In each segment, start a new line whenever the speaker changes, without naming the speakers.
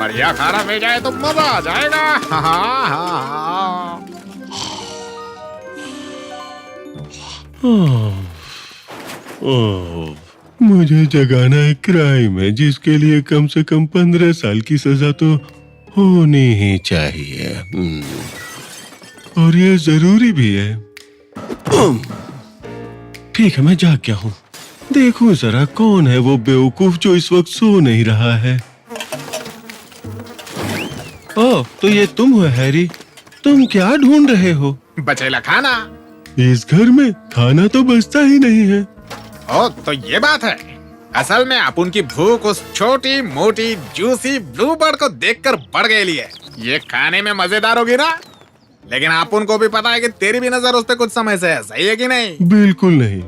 बढ़िया खाना मिल जाए तो मजा आ जाएगा। हाँ हाँ हाँ।
ओह, मुझे जगाना एक क्राइम है जिसके लिए कम से कम 15 साल की सजा तो होनी ही चाहिए। और ये जरूरी भी है। ठीक है, मैं जाग गया हूँ। देखूं जरा कौन है वो बेवकूफ जो इस वक्त सो नहीं रहा है। ओह, तो ये तुम हो हैरी। तुम क्या ढूंढ रहे हो?
बचेला खाना।
इस घर में खाना तो बचता ही नहीं है।
ओ तो ये बात है। असल में अपन की भूख उस छोटी मोटी जूसी ब्लूबर्ड को देखकर बढ़ गई है। ये खाने में मजेदार होगी ना, लेकिन अपन को भी पता है कि तेरी भी नजर उस पे कुछ समय से है। सही है कि नहीं?
बिल्कुल नहीं।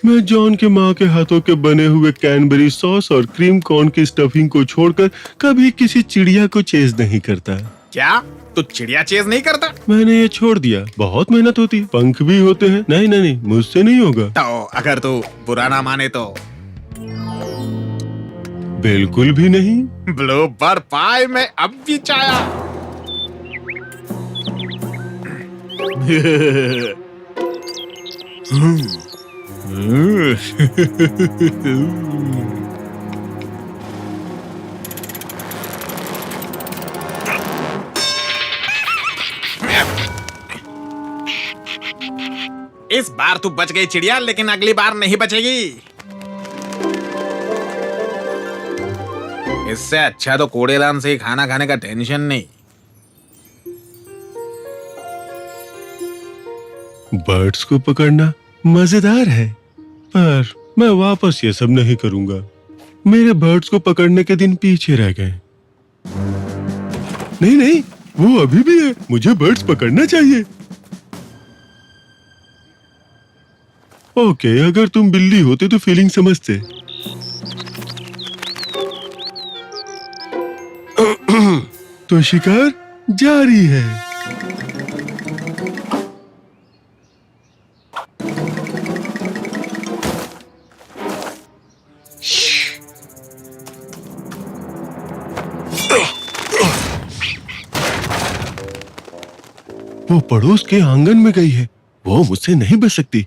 मैं जॉन के माँ के हाथों के बने हुए कैनबेरी सॉस और क्रीम कॉर्न की स्टफिंग को छोड़कर कभी किसी चिड़िया को चेज नहीं करता।
क्या तू चिड़िया चेज नहीं करता?
मैंने ये छोड़ दिया। बहुत मेहनत होती, पंख भी होते हैं। नहीं नहीं नहीं, मुझसे नहीं होगा।
तो अगर तू बुरा ना माने तो
बिल्कुल भी नहीं।
ब्लूबर्ड पाई में अब भी चाया। इस बार तू बच गई चिड़िया, लेकिन अगली बार नहीं बचेगी। इससे अच्छा तो कूड़ेदान से ही खाना खाने का टेंशन नहीं।
बर्ड्स को पकड़ना मजेदार है, पर मैं वापस ये सब नहीं करूंगा। मेरे बर्ड्स को पकड़ने के दिन पीछे रह गए। नहीं नहीं, वो अभी भी है। मुझे बर्ड्स पकड़ना चाहिए। ओके, अगर तुम बिल्ली होते तो फीलिंग समझते। तो शिकार जारी है। वो पड़ोस के आंगन में गई है। वो मुझसे नहीं बच सकती।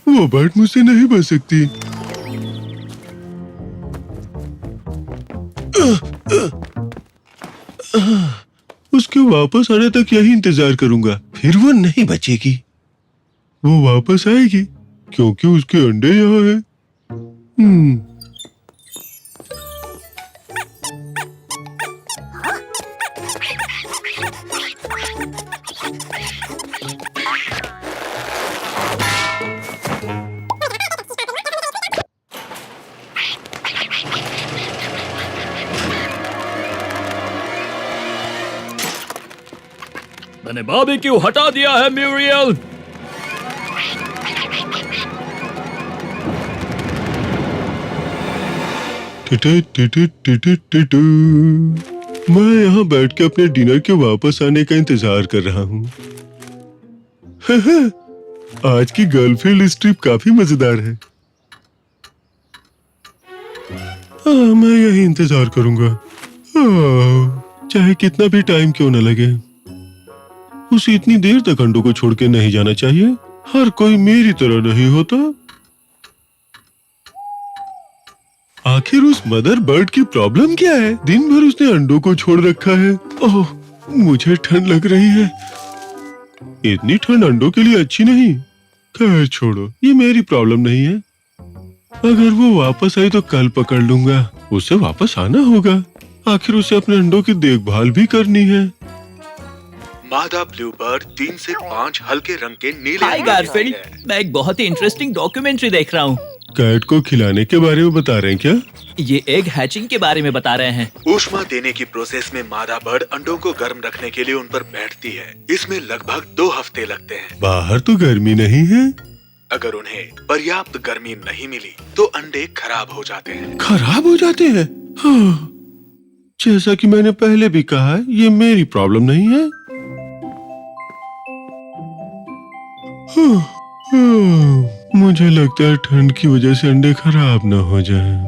वो बर्ड मुझसे नहीं बच सकती। उसके वापस आने तक यही इंतजार करूंगा, फिर वो नहीं बचेगी। वो वापस आएगी क्योंकि उसके अंडे यहाँ हैं।
मैंने बारबेक्यू हटा दिया है म्यूरियल।
मैं यहाँ बैठ के अपने डिनर के वापस आने का इंतजार कर रहा हूँ। आज की गर्लफ्रेंड ट्रिप काफी मजेदार है। मैं यही इंतजार करूंगा, चाहे कितना भी टाइम क्यों न लगे। उसे इतनी देर तक अंडों को छोड़ के नहीं जाना चाहिए। हर कोई मेरी तरह नहीं होता। आखिर उस मदर बर्ड की प्रॉब्लम क्या है? दिन भर उसने अंडों को छोड़ रखा है। ओह, मुझे ठंड लग रही है। इतनी ठंड अंडों के लिए अच्छी नहीं। खैर छोड़ो, ये मेरी प्रॉब्लम नहीं है। अगर वो वापस आई तो कल पकड़ लूंगा। उसे वापस आना होगा। आखिर उसे अपने अंडों की देखभाल भी करनी है।
मादा ब्लूबर्ड 3 से 5 हल्के रंग के नीले
हाय
अंडे
गारफील्ड,
देती है।
मैं एक बहुत ही इंटरेस्टिंग डॉक्यूमेंट्री देख रहा हूँ।
कैट को खिलाने के बारे में बता रहे हैं क्या?
ये एग हैचिंग के बारे में बता रहे हैं।
ऊष्मा देने की प्रोसेस में मादा बर्ड अंडों को गर्म रखने के लिए उन पर बैठती है। इसमें लगभग 2 हफ्ते लगते हैं।
बाहर तो गर्मी नहीं है।
अगर उन्हें पर्याप्त गर्मी नहीं मिली तो अंडे खराब हो जाते हैं।
खराब हो जाते हैं? हाँ। जैसा कि मैंने पहले भी कहा, ये मेरी प्रॉब्लम नहीं है। हाँ, हाँ, मुझे लगता है ठंड की वजह से अंडे खराब ना हो जाएं।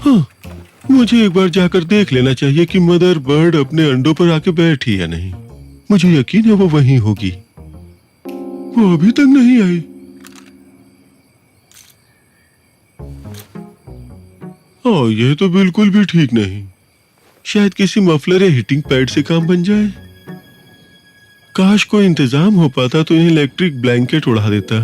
हाँ, मुझे एक बार जाकर देख लेना चाहिए कि मदर बर्ड अपने अंडों पर आके बैठी या नहीं। मुझे यकीन है वो वहीं होगी। वो अभी तक नहीं आई। ओह, ये तो बिल्कुल भी ठीक नहीं। शायद किसी मफलर या हीटिंग पैड से काम बन जाए। काश कोई इंतजाम हो पाता तो इन्हें इलेक्ट्रिक ब्लैंकेट उड़ा देता।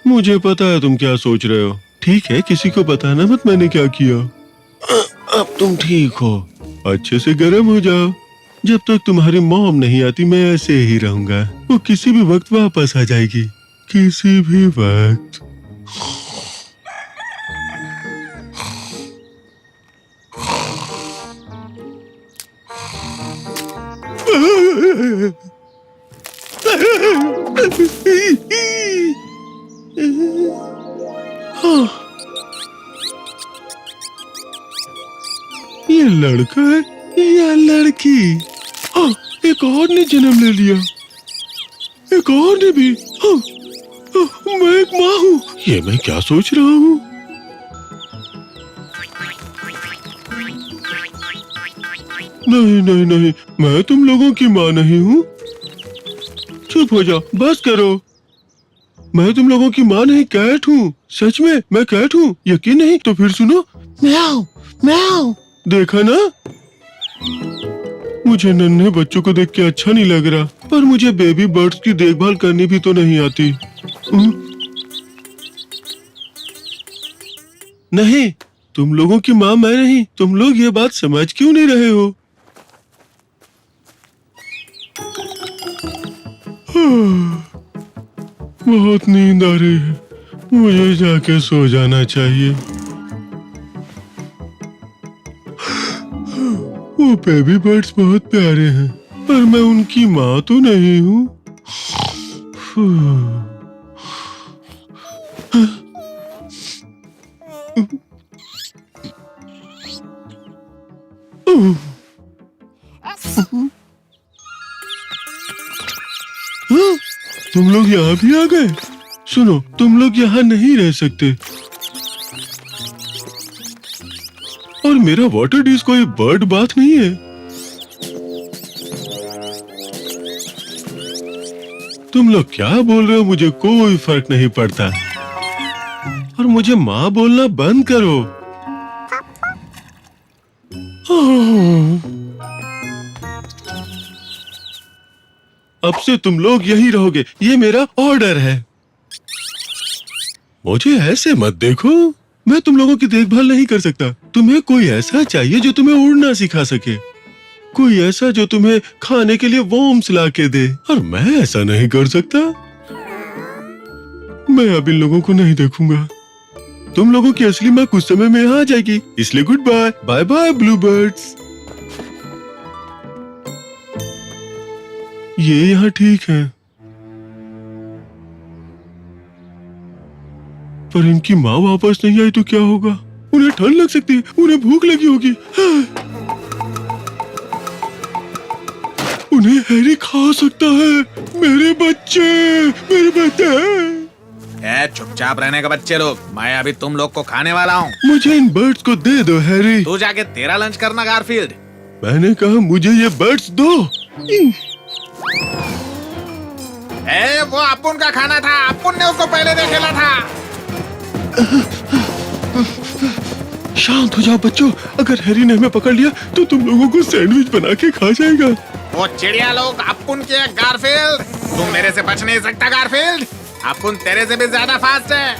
मुझे पता है तुम क्या सोच रहे हो। ठीक है, किसी को बताना मत मैंने क्या किया। अब तुम ठीक हो। अच्छे से गर्म हो जाओ। जब तक तुम्हारी मॉम नहीं आती मैं ऐसे ही रहूंगा। वो किसी भी वक्त वापस आ जाएगी। किसी भी वक्त। ये लड़का है या लड़की? हाँ, एक और ने जन्म ले लिया। एक और ने भी। हाँ, मैं एक माँ हूँ। ये मैं क्या सोच रहा हूँ? नहीं नहीं नहीं, मैं तुम लोगों की माँ नहीं हूँ। चुप हो जाओ, बस करो। मैं तुम लोगों की माँ नहीं, कैट हूँ। सच में मैं कैट हूँ। यकीन नहीं तो फिर सुनो। म्याऊ म्याऊ। देखा ना? मुझे नन्हे बच्चों को देख के अच्छा नहीं लग रहा, पर मुझे बेबी बर्ड्स की देखभाल करनी भी तो नहीं आती। नहीं, तुम लोगों की माँ मैं नहीं। तुम लोग ये बात समझ क्यों नहीं रहे हो? बहुत नींद आ रही है। मुझे जाके सो जाना चाहिए। वो बेबी बर्ड्स बहुत प्यारे हैं, पर मैं उनकी माँ तो नहीं हूँ। तुम लोग यहाँ भी आ गए? सुनो, तुम लोग यहाँ नहीं रह सकते। और मेरा वाटर डिश कोई बर्ड बाथ नहीं है। तुम लोग क्या बोल रहे हो? मुझे कोई फर्क नहीं पड़ता। और मुझे माँ बोलना बंद करो। अब से तुम लोग यही रहोगे। ये मेरा ऑर्डर है। मुझे ऐसे मत देखो। मैं तुम लोगों की देखभाल नहीं कर सकता। तुम्हें कोई ऐसा चाहिए जो तुम्हें उड़ना सिखा सके। कोई ऐसा जो तुम्हें खाने के लिए वॉर्म्स ला के दे। और मैं ऐसा नहीं कर सकता। मैं अब इन लोगों को नहीं देखूंगा। तुम लोगों की असली माँ कुछ समय में यहाँ आ जाएगी। इसलिए good bye. Bye bye blue birds. ये यहाँ ठीक है, पर इनकी माँ वापस नहीं आई तो क्या होगा? उन्हें ठंड लग सकती है, उन्हें भूख लगी होगी। उन्हें हैरी खा सकता है। मेरे बच्चे।
चुपचाप रहने का बच्चे लोग। मैं अभी तुम लोग को खाने वाला हूँ।
मुझे इन बर्ड्स को दे दो हैरी।
तू जाके तेरा लंच करना गारफील्ड।
मैंने कहा मुझे ये बर्ड्स दो।
वो अपुन का खाना था। अपुन ने उसको पहले देखेला था।
शांत हो जाओ बच्चों। अगर हैरी ने हमें पकड़ लिया तो तुम लोगों को सैंडविच बना के खा जाएगा।
वो चिड़िया लोग अपुन के गारफील्ड। तुम मेरे से बच नहीं सकता गारफील्ड। अपुन तेरे से भी ज्यादा फास्ट है।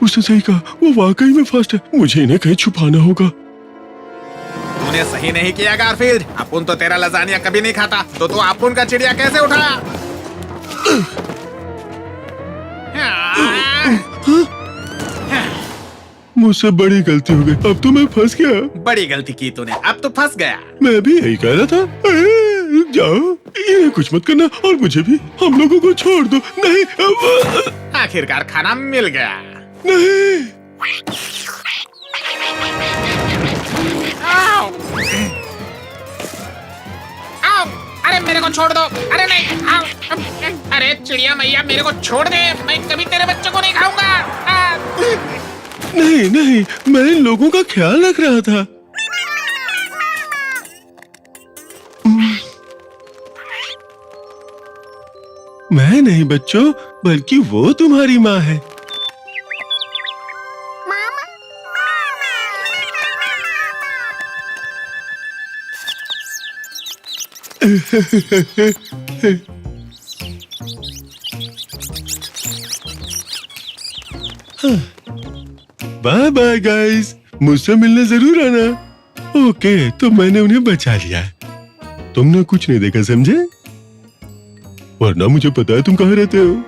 उसने सही कहा, वो वाकई में फास्ट है। मुझे इन्हें कहीं छुपाना होगा। तूने सही नहीं किया गारफील्ड। अपुन तो तेरा लजानिया कभी नहीं खाता, तो तू अपुन का चिड़िया कैसे उठाया?
मुझसे बड़ी गलती हो गई, अब तो मैं फंस गया।
बड़ी गलती की तूने, अब तो फंस गया।
मैं भी यही कह रहा था। रुक जाओ, ये कुछ मत करना, और मुझे भी, हम लोगों को छोड़ दो। नहीं
आखिरकार खाना मिल गया।
नहीं।
आओ! आओ! अरे मेरे को छोड़ दो। अरे नहीं, आओ! अरे चिड़िया मैया मेरे को छोड़ दे, मैं कभी तेरे बच्चों को नहीं खाऊंगा।
नहीं नहीं, मैं इन लोगों का ख्याल रख रहा था। मैं नहीं बच्चों, बल्कि वो तुम्हारी माँ है। बाय बाय गाइस, मुझसे मिलने जरूर आना। ओके, तो मैंने उन्हें बचा लिया। तुमने कुछ नहीं देखा, समझे? वरना मुझे पता है तुम कहाँ रहते हो।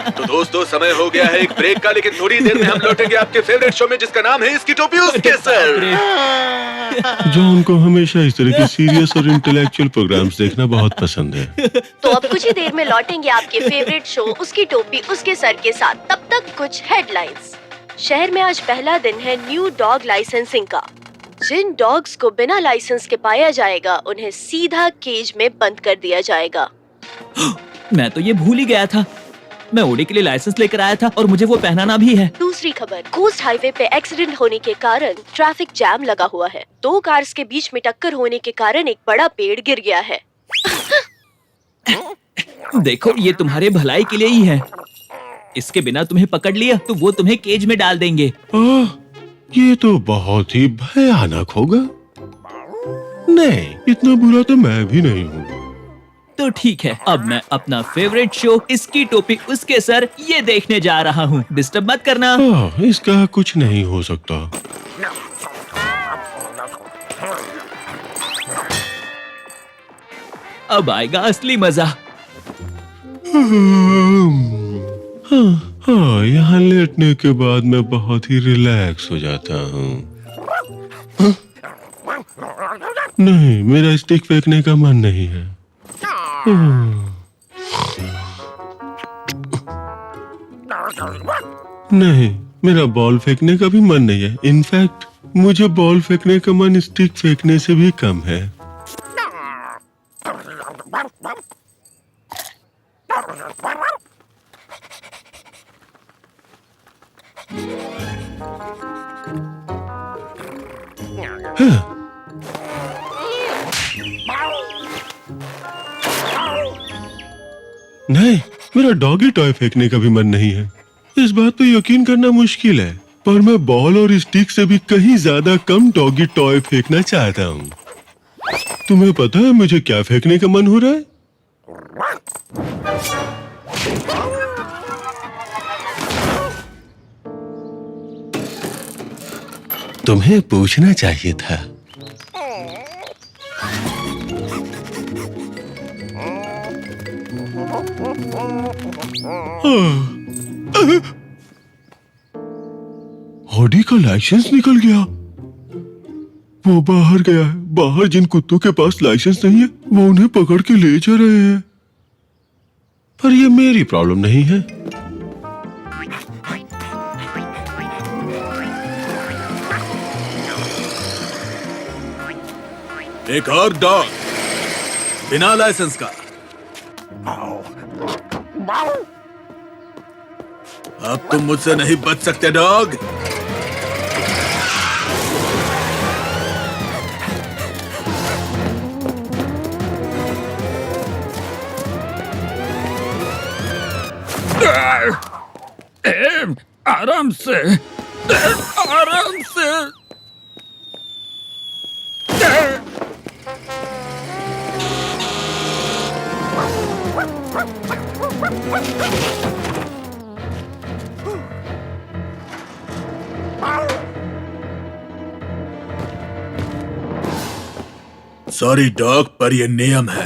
तो दोस्तों, समय हो गया है एक ब्रेक का, लेकिन थोड़ी देर में हम लौटेंगे आपके फेवरेट शो में, जिसका नाम है इसकी टोपी उसके सर।
जॉन को हमेशा इस तरह के सीरियस और इंटेलेक्चुअल प्रोग्राम्स देखना बहुत पसंद है।
तो अब कुछ ही देर में लौटेंगे आपके फेवरेट शो उसकी टोपी उसके सर के साथ। तब तक कुछ हेडलाइंस। शहर में आज पहला दिन है न्यू डॉग लाइसेंसिंग का। जिन डॉग्स को बिना लाइसेंस के पाया जाएगा, उन्हें सीधा केज में बंद कर दिया जाएगा।
मैं तो ये भूल ही गया था। मैं ओडी के लिए लाइसेंस लेकर आया था और मुझे वो पहनाना भी है।
दूसरी खबर, कोस्ट हाईवे पे एक्सीडेंट होने के कारण ट्रैफिक जैम लगा हुआ है। 2 कार्स के बीच में टक्कर होने के कारण एक बड़ा पेड़ गिर गया है।
देखो, ये तुम्हारे भलाई के लिए ही है। इसके बिना तुम्हें पकड़ लिया तो वो तुम्हें केज में डाल देंगे।
ये तो बहुत ही भयानक होगा। नहीं, इतना बुरा तो मैं भी नहीं हूँ।
तो ठीक है, अब मैं अपना फेवरेट शो इसकी टोपी उसके सर ये देखने जा रहा हूँ। डिस्टर्ब मत करना।
इसका कुछ नहीं हो सकता।
अब आएगा असली मजा।
हाँ, यहाँ लेटने के बाद मैं बहुत ही रिलैक्स हो जाता हूँ। नहीं, मेरा स्टिक फेंकने का मन नहीं है। नहीं, मेरा बॉल फेंकने का भी मन नहीं है। इनफैक्ट मुझे बॉल फेंकने का मन स्टिक फेंकने से भी कम है। नहीं, मेरा डॉगी टॉय फेंकने का भी मन नहीं है। इस बात पे यकीन करना मुश्किल है, पर मैं बॉल और स्टिक से भी कहीं ज्यादा कम डॉगी टॉय फेंकना चाहता हूँ। तुम्हें पता है मुझे क्या फेंकने का मन हो रहा है? तुम्हें पूछना चाहिए था। ऑडी का लाइसेंस निकल गया। वो बाहर गया है। बाहर जिन कुत्तों के पास लाइसेंस नहीं है, वो उन्हें पकड़ के ले जा रहे हैं। पर ये मेरी प्रॉब्लम नहीं है।
एक और डॉग बिना लाइसेंस का। अब तुम मुझसे नहीं बच सकते डॉग।
आराम से।
आराम से।
सॉरी डॉग, पर ये नियम है।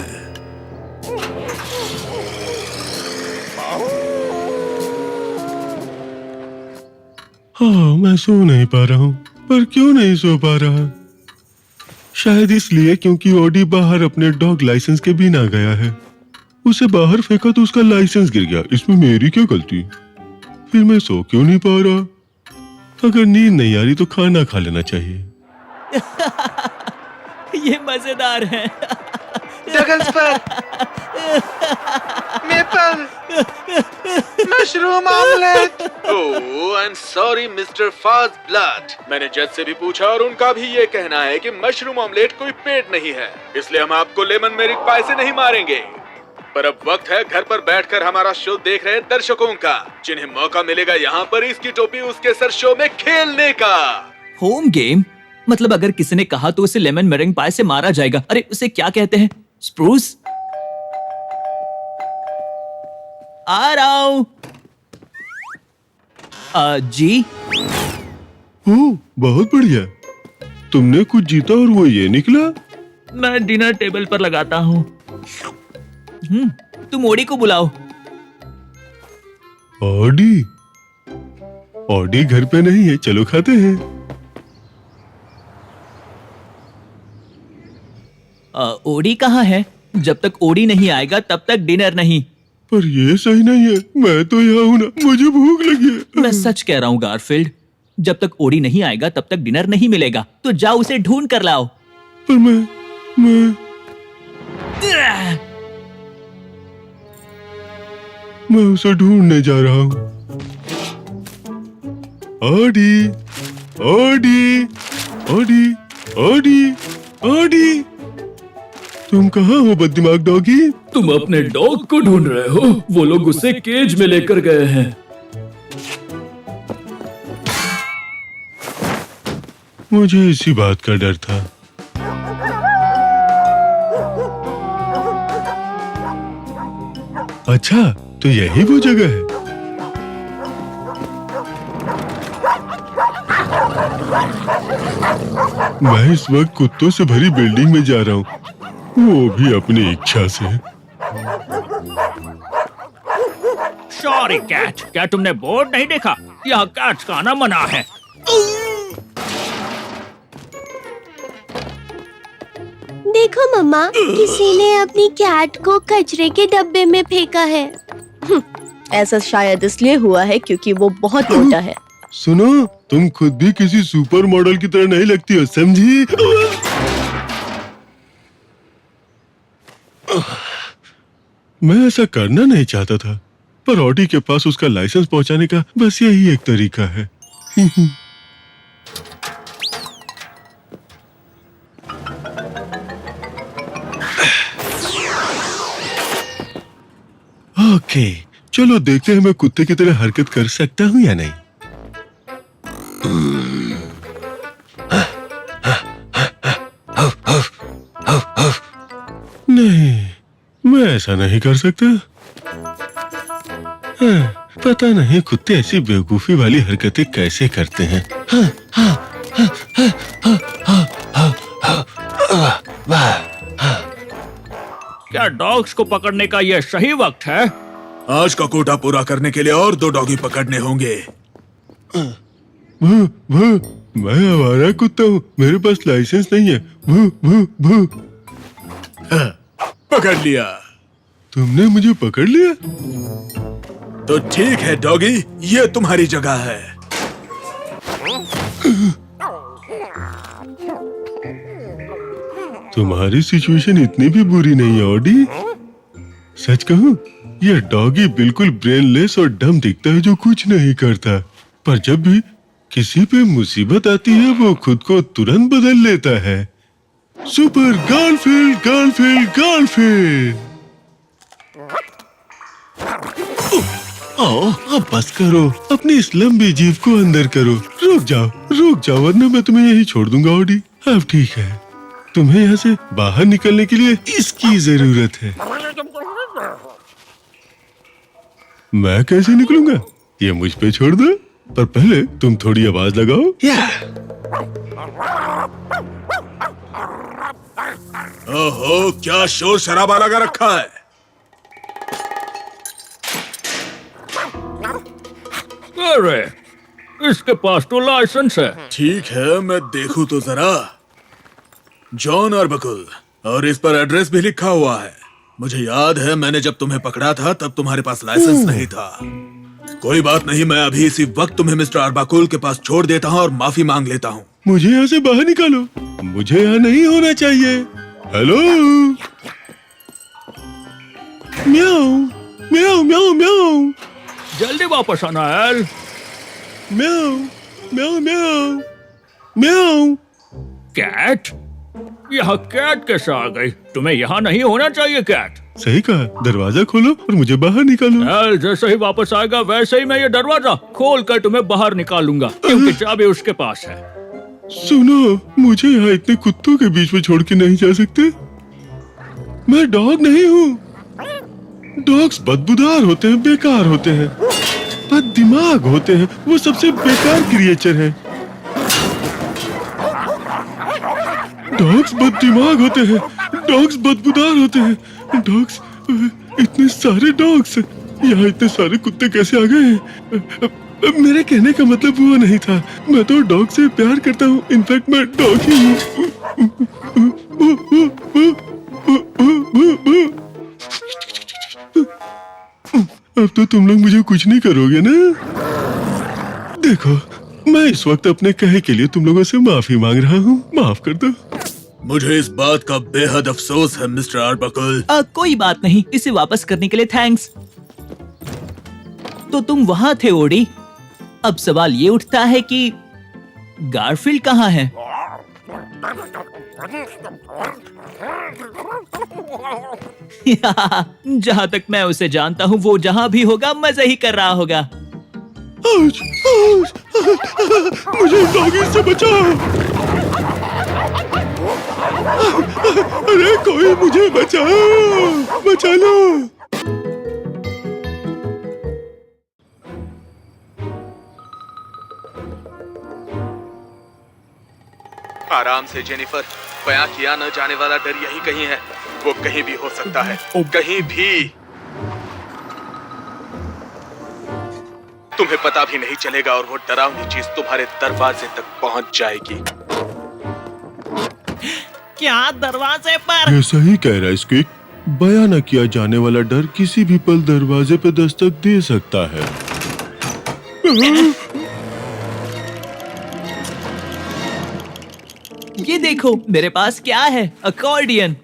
हाँ, मैं सो नहीं पा रहा हूँ। पर क्यों नहीं सो पा रहा? शायद इसलिए क्योंकि ऑडी बाहर अपने डॉग लाइसेंस के बिना गया है। उसे बाहर फेंका तो उसका लाइसेंस गिर गया। इसमें मेरी क्या गलती? फिर मैं सो क्यों नहीं पा रहा? अगर नींद नहीं आ रही तो खाना खा लेना चाहिए।
ये मजेदार है।
डगल्स पर maple mushroom omelette.
Oh, I am sorry mister fast blood. मैंने जज से भी पूछा और उनका भी ये कहना है कि मशरूम ऑमलेट कोई पेट नहीं है, इसलिए हम आपको लेमन मेरिक पाई से नहीं मारेंगे। पर अब वक्त है घर पर बैठकर हमारा शो देख रहे दर्शकों का, जिन्हें मौका मिलेगा यहाँ पर इसकी टोपी उसके सर शो में खेलने का।
होम गेम मतलब अगर किसी ने कहा तो उसे लेमन मेरिंग पाई से मारा जाएगा। अरे उसे क्या कहते हैं? स्प्रूस? आ रहा हूं। जी?
ओह, बहुत बढ़िया। तुमने कुछ जीता और वो ये निकला?
मैं डिनर टेबल पर लगाता हूँ। तुम ओडी को बुलाओ।
ऑडी? ऑडी घर पे नहीं है, चलो खाते हैं।
ओडी कहाँ है? जब तक ओडी नहीं आएगा तब तक डिनर नहीं।
पर ये सही नहीं है। मैं तो यहाँ हूँ ना, मुझे भूख लगी है।
मैं सच कह रहा हूँ गारफील्ड, जब तक ओडी नहीं आएगा तब तक डिनर नहीं मिलेगा। तो जाओ उसे ढूंढ कर लाओ।
पर मैं उसे ढूंढने जा रहा हूँ। Audi, Audi, Audi, Audi, Audi, तुम कहाँ हो बददिमाग डॉगी?
तुम अपने डॉग को ढूंढ रहे हो? वो लोग उसे केज में लेकर गए हैं।
मुझे इसी बात का डर था। अच्छा, तो यही वो जगह है। मैं इस वक्त कुत्तों से भरी बिल्डिंग में जा रहा हूँ, वो भी अपनी इच्छा से।
सॉरी कैट, क्या तुमने बोर्ड नहीं देखा? यहाँ कैट्स का आना मना है।
देखो मम्मा, किसी ने अपनी कैट को कचरे के डब्बे में फेंका है। ऐसा शायद इसलिए हुआ है क्योंकि वो बहुत मोटा है।
सुनो, तुम खुद भी किसी सुपर मॉडल की तरह नहीं लगती हो, समझी? मैं ऐसा करना नहीं चाहता था, पर ऑडी के पास उसका लाइसेंस पहुंचाने का बस यही एक तरीका है। ओके, चलो देखते हैं मैं कुत्ते की तरह हरकत कर सकता हूँ या नहीं। नहीं, मैं ऐसा नहीं कर सकता। पता नहीं कुत्ते ऐसी बेवकूफी वाली हरकतें कैसे करते हैं।
क्या डॉग्स को पकड़ने का यह सही वक्त है?
आज का कोटा पूरा करने के लिए और 2 डॉगी पकड़ने होंगे।
भू, भू, मैं आवारा कुत्ता हूँ, मेरे पास लाइसेंस नहीं है। भू, भू, भू।
पकड़ लिया।
तुमने मुझे पकड़ लिया?
तो ठीक है डॉगी, ये तुम्हारी जगह है।
तुम्हारी सिचुएशन इतनी भी बुरी नहीं है ऑडी। सच कहूँ, यह डॉगी बिल्कुल ब्रेनलेस और डम दिखता है जो कुछ नहीं करता, पर जब भी किसी पे मुसीबत आती है वो खुद को तुरंत बदल लेता है। Super Garfield, Garfield, Garfield. अब बस करो, अपनी इस लंबी जीभ को अंदर करो। रुक जाओ वरना मैं तुम्हें यही छोड़ दूंगा ऑडी। अब ठीक है, तुम्हें यहाँ से बाहर निकलने के लिए इसकी जरूरत है। मैं कैसे निकलूंगा, ये मुझ पे छोड़ दो, पर पहले तुम थोड़ी आवाज लगाओ।
ओहो, क्या शोर शराबा लगा रखा है।
अरे इसके पास तो लाइसेंस है।
ठीक है, मैं देखूं तो जरा। जॉन आर्बकुल, और इस पर एड्रेस भी लिखा हुआ है। मुझे याद है मैंने जब तुम्हें पकड़ा था तब तुम्हारे पास लाइसेंस नहीं था। कोई बात नहीं, मैं अभी इसी वक्त तुम्हें मिस्टर आर्बाकुल के पास छोड़ देता हूँ और माफी मांग लेता हूँ।
मुझे यहाँ से बाहर निकालो, मुझे यहाँ नहीं होना चाहिए। हेलो, म्याऊ म्याऊ म्याऊ म्याऊ
जल्दी वापस आना एल।
म्याऊ म्याऊ म्याऊ म्याऊ।
कैट, यहाँ कैट कैसे आ गई? तुम्हें यहाँ नहीं होना चाहिए कैट।
सही कहा, दरवाजा खोलो और मुझे बाहर निकालो।
एल जैसे ही वापस आएगा वैसे ही मैं ये दरवाजा खोल कर तुम्हें बाहर निकालूंगा, क्योंकि चाबी उसके पास है।
सुनो, मुझे यहाँ इतने कुत्तों के बीच में छोड़ के नहीं जा सकते। मैं डॉग नहीं हूँ। डॉग्स बदबूदार होते हैं, बेकार होते हैं, बद दिमाग होते हैं। वो सबसे बेकार क्रिएचर है। डॉग्स बद दिमाग होते हैं, डॉग्स बदबूदार होते हैं। डॉग्स, इतने सारे डॉग्स, यहाँ इतने सारे कुत्ते कैसे आ गए? मेरे कहने का मतलब वो नहीं था। मैं तो डॉग से प्यार करता हूँ। इनफैक्ट मैं डॉग ही हूँ। अब तो तुम लोग मुझे कुछ नहीं करोगे ना? देखो, मैं इस वक्त अपने कहे के लिए तुम लोगों से माफी मांग रहा हूँ। माफ कर दो।
मुझे इस बात का बेहद अफसोस है मिस्टर आर्बाकुल।
कोई बात नहीं, इसे वापस करने के लिए थैंक्स। तो तुम वहां थे ओडी। अब सवाल ये उठता है कि गारफील्ड कहाँ है? जहाँ तक मैं उसे जानता हूँ वो जहाँ भी होगा मजे ही कर रहा होगा।
आउच, आउच, मुझे डॉगी से बचाओ। अरे कोई मुझे बचाओ, बचा लो।
आराम से जेनिफर, बयां किया न जाने वाला डर यही कहीं है। वो कहीं भी हो सकता है, कहीं भी। तुम्हें पता भी नहीं चलेगा और वो डरावनी चीज तुम्हारे दरवाजे तक पहुंच जाएगी।
क्या दरवाजे पर?
ये सही कह रहा है स्क्विक। बयां न किया जाने वाला डर किसी भी पल दरवाजे पे दस्तक दे सकता है।
ये देखो मेरे पास क्या है, अकॉर्डियन।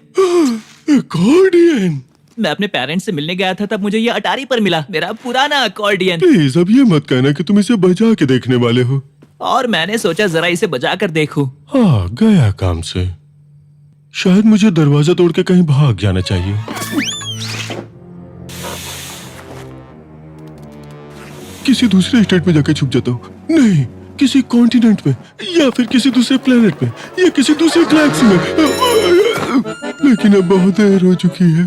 अकॉर्डियन?
मैं अपने पेरेंट्स से मिलने गया था तब मुझे ये अटारी पर मिला, मेरा पुराना अकॉर्डियन।
प्लीज अब ये मत कहना कि तुम इसे बजा के देखने वाले हो।
और मैंने सोचा जरा इसे बजा कर देखूं।
हाँ, गया काम से। शायद मुझे दरवाजा तोड़ के कहीं भाग जाना चाहिए। किसी दूसरे स्टेट में जाके छुप जाता हूँ। नहीं, किसी कॉन्टिनेंट में, या फिर किसी दूसरे प्लेनेट में, या किसी दूसरे गैलेक्सी में। लेकिन अब बहुत देर हो चुकी है।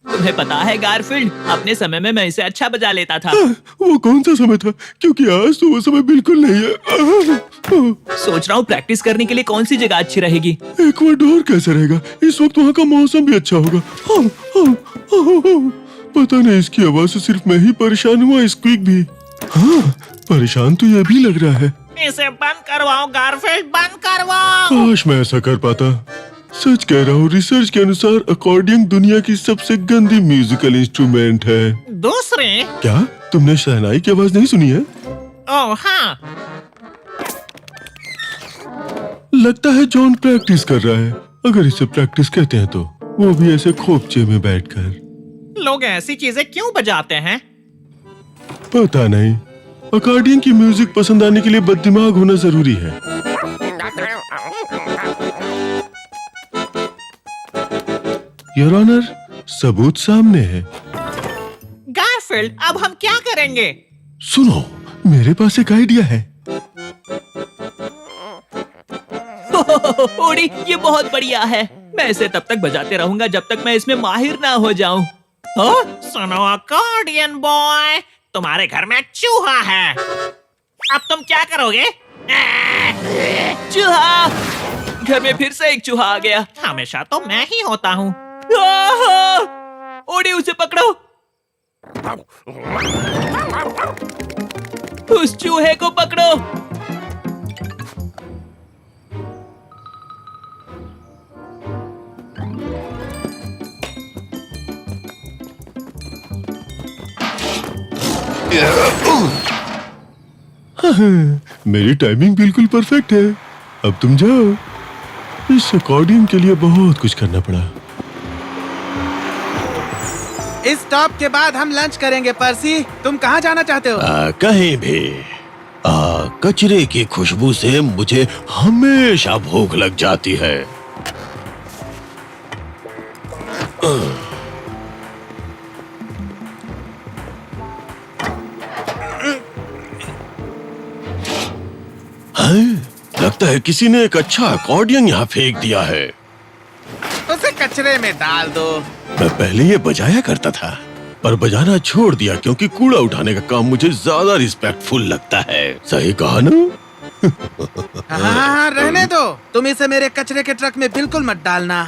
तुम्हें पता है गारफील्ड, अपने समय में मैं इसे अच्छा बजा लेता था।
वो कौन सा समय था? क्योंकि आज तो वो समय बिल्कुल नहीं है।
सोच रहा हूँ प्रैक्टिस करने के लिए कौन सी जगह अच्छी रहेगी।
इक्वाडोर कैसे रहेगा? इस वक्त वहाँ का मौसम भी अच्छा होगा। पता नहीं, इसकी आवाज से सिर्फ मैं ही परेशान हुआ, स्क्विक भी। हाँ, परेशान तो ये भी लग रहा है।
इसे बंद करवाओ गारफील्ड, बंद करवाओ।
काश मैं ऐसा कर पाता। सच कह रहा हूँ, रिसर्च के अनुसार अकॉर्डियन दुनिया की सबसे गंदी म्यूजिकल इंस्ट्रूमेंट है।
दूसरे?
क्या तुमने शहनाई की आवाज नहीं सुनी है?
ओह हाँ।
लगता है जॉन प्रैक्टिस कर रहा है। अगर इसे प्रैक्टिस कहते हैं तो, वो भी ऐसे खोपचे में बैठकर।
लोग ऐसी चीजें क्यों बजाते हैं?
पता नहीं। अकॉर्डियन की म्यूजिक पसंद आने के लिए बददिमाग होना जरूरी है। योर ऑनर, सबूत सामने है।
गारफील्ड, अब हम क्या करेंगे?
सुनो, मेरे पास एक आइडिया है।
ओडी, ये बहुत बढ़िया है। मैं इसे तब तक बजाते रहूंगा जब तक मैं इसमें माहिर ना हो जाऊं। हाँ?
सुनो अकॉर्डियन बॉय, तुम्हारे घर में चूहा है। अब तुम क्या करोगे?
चूहा! घर में फिर से एक चूहा आ गया।
हमेशा तो मैं ही होता हूँ।
आहा! ओडी, उसे पकड़ो। उस चूहे को पकड़ो।
मेरी टाइमिंग बिल्कुल परफेक्ट है। अब तुम जाओ। इस अकॉर्डियन के लिए बहुत कुछ करना पड़ा।
इस स्टॉप के बाद हम लंच करेंगे। पर्सी, तुम कहाँ जाना चाहते हो?
कहीं भी। कचरे की खुशबू से मुझे हमेशा भूख लग जाती है। लगता है किसी ने एक अच्छा अकॉर्डियन यहाँ फेंक दिया है।
उसे कचरे में डाल दो।
मैं पहले ये बजाया करता था, पर बजाना छोड़ दिया क्योंकि कूड़ा उठाने का काम मुझे ज्यादा रिस्पेक्टफुल लगता है। सही कहा ना?
हाँ, रहने दो। तुम इसे मेरे कचरे के ट्रक में बिल्कुल मत डालना।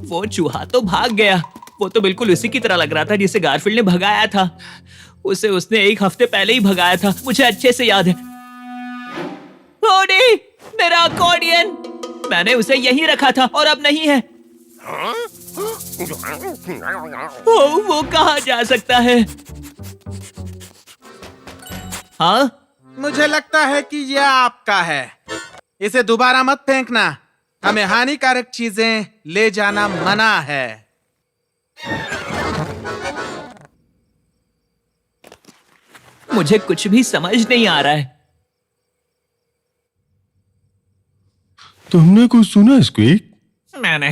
वो चूहा तो भाग गया। वो तो बिल्कुल उसी की तरह लग रहा था जिसे गारफील्ड ने भगाया था। उसे उसने एक हफ्ते पहले ही भगाया था, मुझे अच्छे से याद है। ओडी, मेरा अकॉर्डियन! मैंने उसे यहीं रखा था और अब नहीं है। वो कहाँ जा सकता है? हाँ?
मुझे लगता है कि यह आपका है। इसे दोबारा मत फेंकना। हमें हानिकारक चीजें ले जाना मना है।
मुझे कुछ भी समझ नहीं आ रहा है।
तुमने कुछ सुना स्क्वीक?
मैंने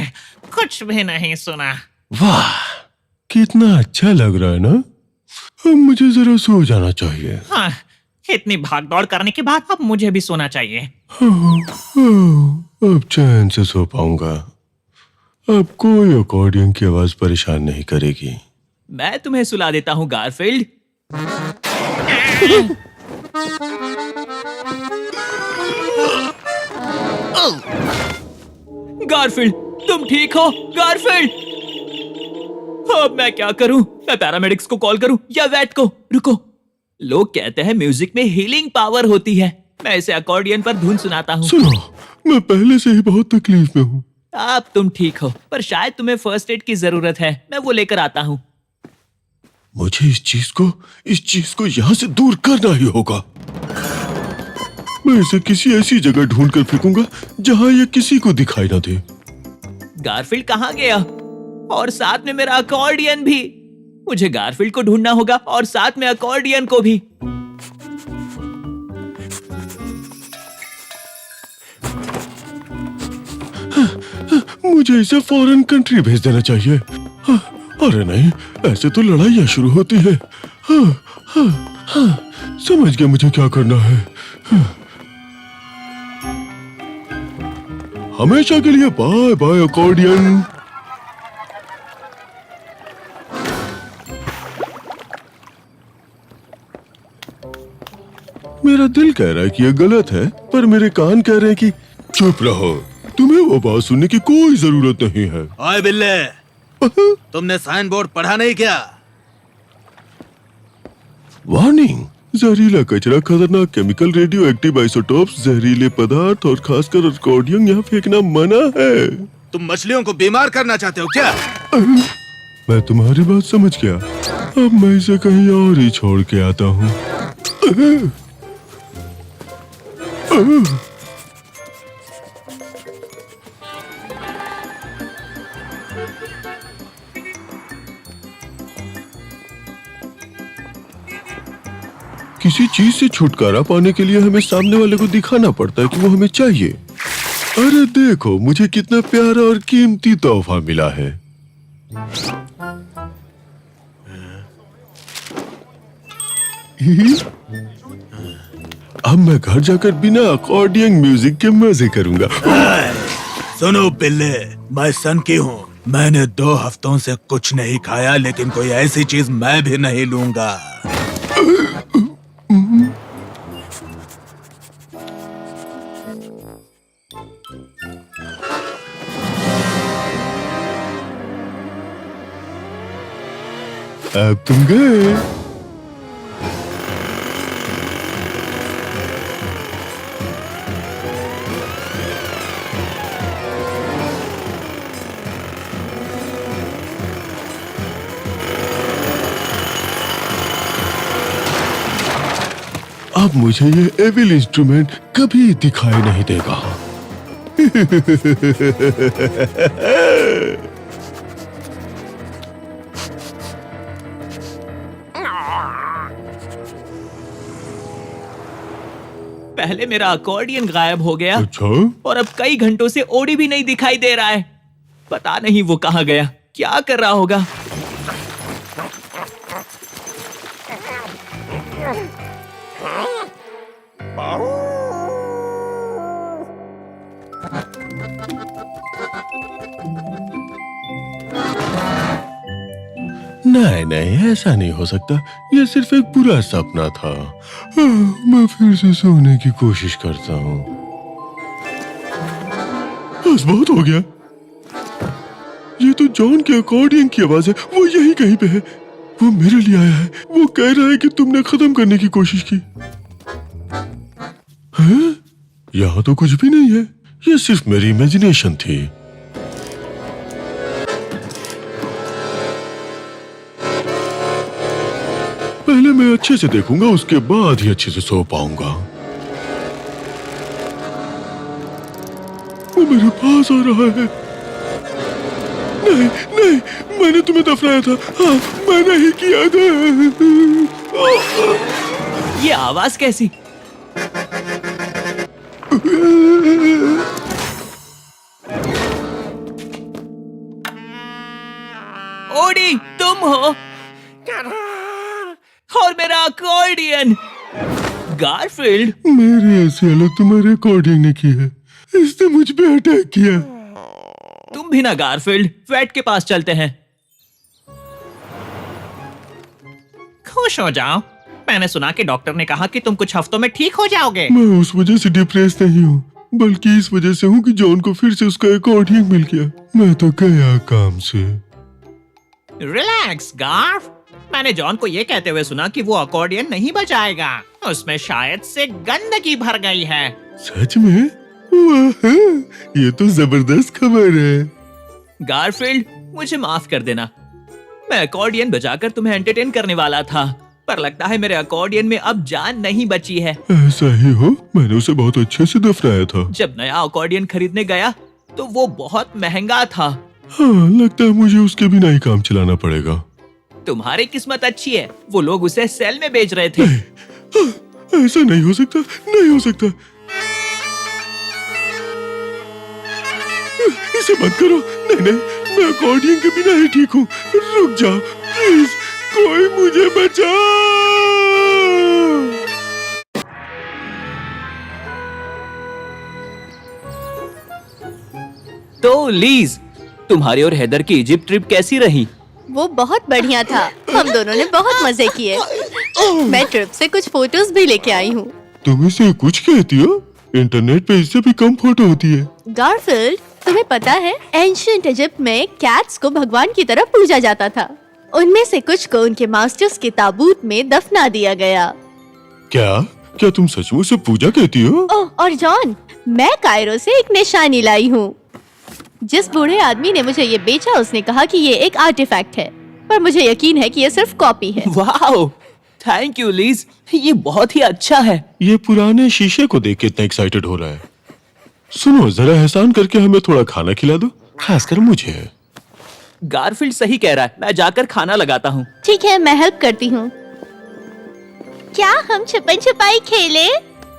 कुछ भी नहीं सुना।
वाह, कितना अच्छा लग रहा है ना? अब मुझे जरा सो जाना चाहिए।
हाँ, इतनी भागदौड़ करने के बाद अब मुझे भी सोना चाहिए।
अब चैन से सो पाऊंगा। अब कोई अकॉर्डियन की आवाज परेशान नहीं करेगी।
मैं तुम्हें सुला देता हूँ गारफील्ड। गारफील्ड, तुम ठीक हो? गारफील्ड! अब मैं क्या करूं? मैं पैरामेडिक्स को कॉल करूं या वेट को? रुको, लोग कहते हैं म्यूजिक में हीलिंग पावर होती है। मैं इसे अकॉर्डियन पर धुन सुनाता हूँ।
सुनो, मैं पहले से ही बहुत तकलीफ में हूँ।
अब तुम ठीक हो, पर शायद तुम्हें फर्स्ट एड की जरूरत है। मैं वो लेकर आता हूँ।
मुझे इस चीज को यहाँ से दूर करना ही होगा। मैं इसे किसी ऐसी जगह ढूंढ कर फेंकूंगा जहाँ ये किसी को दिखाई ना दे।
गारफील्ड कहाँ गया? और साथ में मेरा अकॉर्डियन भी। मुझे गारफील्ड को ढूंढना होगा और साथ में अकॉर्डियन को भी।
मुझे इसे फॉरेन कंट्री भेज देना चाहिए। अरे नहीं, ऐसे तो लड़ाइयाँ शुरू होती है। समझ गया मुझे क्या करना है। हमेशा के लिए बाय बाय अकॉर्डियन। मेरा दिल कह रहा है कि यह गलत है, पर मेरे कान कह रहे हैं कि चुप रहो, तुम्हें वो बात सुनने की कोई जरूरत नहीं है।
ओए बिल्ले, तुमने साइन बोर्ड पढ़ा नहीं क्या?
वार्निंग, जहरीला कचरा, खतरनाक केमिकल, रेडियो एक्टिव आइसोटोप्स, जहरीले पदार्थ और खासकर अकॉर्डियन यहाँ फेंकना मना है।
तुम मछलियों को बीमार करना चाहते हो क्या?
मैं तुम्हारी बात समझ गया। अब मैं इसे कहीं और ही छोड़ के आता हूँ। किसी चीज से छुटकारा पाने के लिए हमें सामने वाले को दिखाना पड़ता है कि वो हमें चाहिए। अरे देखो मुझे कितना प्यारा और कीमती तोहफा मिला है। अब मैं घर जाकर बिना अकॉर्डियन म्यूजिक के मजे करूंगा।
सुनो पिल्ले, मैं सन की हूँ। मैंने 2 हफ्तों से कुछ नहीं खाया, लेकिन कोई ऐसी चीज मैं भी नहीं लूंगा।
अब तुम गए। अब मुझे ये एविल इंस्ट्रूमेंट कभी दिखाई नहीं देगा।
पहले मेरा अकॉर्डियन गायब हो गया
अच्छा?
और अब कई घंटों से ओडी भी नहीं दिखाई दे रहा है। पता नहीं वो कहाँ गया, क्या कर रहा होगा।
नहीं नहीं, ऐसा नहीं हो सकता। ये सिर्फ एक बुरा सपना था। मैं फिर से सोने की कोशिश करता हूँ। बस बहुत हो गया। ये तो जॉन के अकॉर्डियन की आवाज है। वो यही कहीं पे है। वो मेरे लिए आया है। वो कह रहा है कि तुमने खत्म करने की कोशिश की। हैं? यहाँ तो कुछ भी नहीं है। ये सिर्फ मेरी इमेजिनेशन थी। पहले मैं अच्छे से देखूंगा, उसके बाद ही अच्छे से सो पाऊंगा। वो मेरे पास आ रहा है। नहीं नहीं, मैंने तुम्हें दफनाया था। हाँ, मैंने ही किया था।
ये आवाज कैसी? ओडी, तुम हो? और मेरा अकॉर्डियन। गारफील्ड,
मेरे ऐसे अलग तुम्हारे अकॉर्डिंग ने की है। इसने मुझ पे अटैक किया।
तुम भी ना गारफील्ड, वेट के पास चलते हैं।
खुश हो जाओ। मैंने सुना कि डॉक्टर ने कहा कि तुम कुछ हफ्तों में ठीक हो जाओगे।
मैं उस वजह से डिप्रेस नहीं हूँ, बल्कि इस वजह से हूँ कि जॉन को फिर से उसका अकॉर्डिंग मिल गया। मैं तो गया काम से।
रिलैक्स गार्फ। मैंने जॉन को ये कहते हुए सुना कि वो अकॉर्डियन नहीं बजाएगा। उसमें शायद से गंदगी भर गई है।
सच में? वाह, ये तो जबरदस्त खबर है।
गारफील्ड, मुझे माफ कर देना। मैं अकॉर्डियन बजाकर तुम्हें एंटरटेन करने वाला था, पर लगता है मेरे अकॉर्डियन में अब जान नहीं बची है।
ऐसा ही हो। मैंने उसे बहुत अच्छे से दफनाया था।
जब नया अकॉर्डियन खरीदने गया तो वो बहुत महंगा था।
हाँ, लगता है मुझे उसके बिना ही काम चलाना पड़ेगा।
तुम्हारी किस्मत अच्छी है, वो लोग उसे सेल में बेच रहे थे।
ऐसा नहीं हो सकता, नहीं हो सकता। इसे बंद करो। नहीं नहीं, मैं अकॉर्डियन के बिना ही ठीक हूँ। रुक जाओ प्लीज, कोई मुझे बचाओ।
तो लीज, तुम्हारी और हैदर की इजिप्ट ट्रिप कैसी रही?
वो बहुत बढ़िया था। हम दोनों ने बहुत मजे किए। मैं ट्रिप से कुछ फोटोज भी लेके आई हूँ।
तुम इसे कुछ कहती हो? इंटरनेट पे इससे भी कम फोटो होती है।
गारफील्ड, तुम्हें पता है एंशिएंट इजिप्ट में कैट्स को भगवान की तरह पूजा जाता था। उनमें से कुछ को उनके मास्टर्स के ताबूत में दफना दिया गया।
क्या क्या तुम सचमुच से पूजा कहती हो?
ओह, और जॉन, मैं कायरो से एक निशानी लाई हूँ। जिस बूढ़े आदमी ने मुझे ये बेचा उसने कहा कि ये एक आर्टिफैक्ट है, पर मुझे यकीन है कि ये सिर्फ कॉपी है।
वाओ, थैंक यू लीज, ये बहुत ही अच्छा है।
ये पुराने शीशे को देख के इतना एक्साइटेड हो रहा है। सुनो, जरा एहसान करके हमें थोड़ा खाना खिला दो, खासकर मुझे।
गारफील्ड सही कह रहा है, मैं जाकर खाना लगाता हूँ।
ठीक है, मैं हेल्प करती हूँ। क्या हम छुपन छुपाई खेले?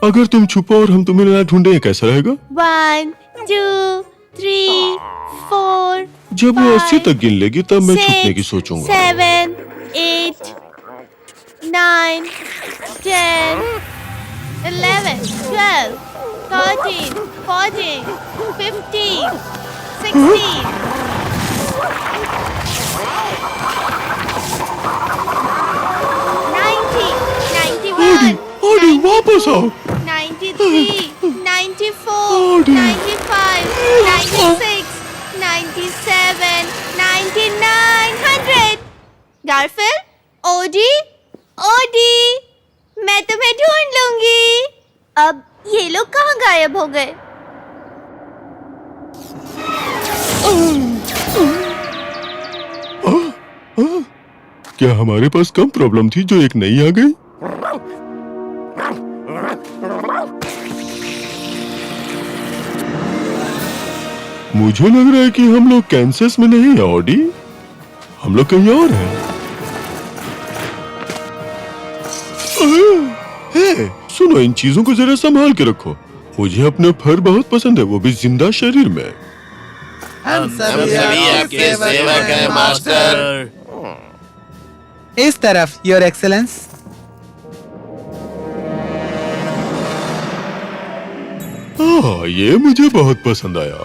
अगर तुम छुपो और हम तुम्हें ना ढूंढे कैसा रहेगा?
1, 2, 3, 4,
जब वो 80 तक गिन लेगी तब मैं छुपने की सोचूंगा।
7, 8, 9, 10, 11, 12, 13, 14, 15, 16, 90, 91,
ओडी वापस आओ।
93, 94, 95, 96, 97, 99, 100. गारफिल, ओडी, ओडी, मैं तुम्हें ढूंढ लूंगी। अब ये लोग कहाँ गायब हो गए?
क्या हमारे पास कम प्रॉब्लम थी जो एक नई आ गई? मुझे लग रहा है कि हम लोग कैंसस में नहीं है ऑडी, हम लोग कहीं और हैं। हे, सुनो, इन चीजों को जरा संभाल के रखो। मुझे अपने फर बहुत पसंद है, वो भी जिंदा शरीर में।
हम सभी
आपके सेवक हैं मास्टर।
इस तरफ, योर एक्सेलेंस।
हाँ, ये मुझे बहुत पसंद आया।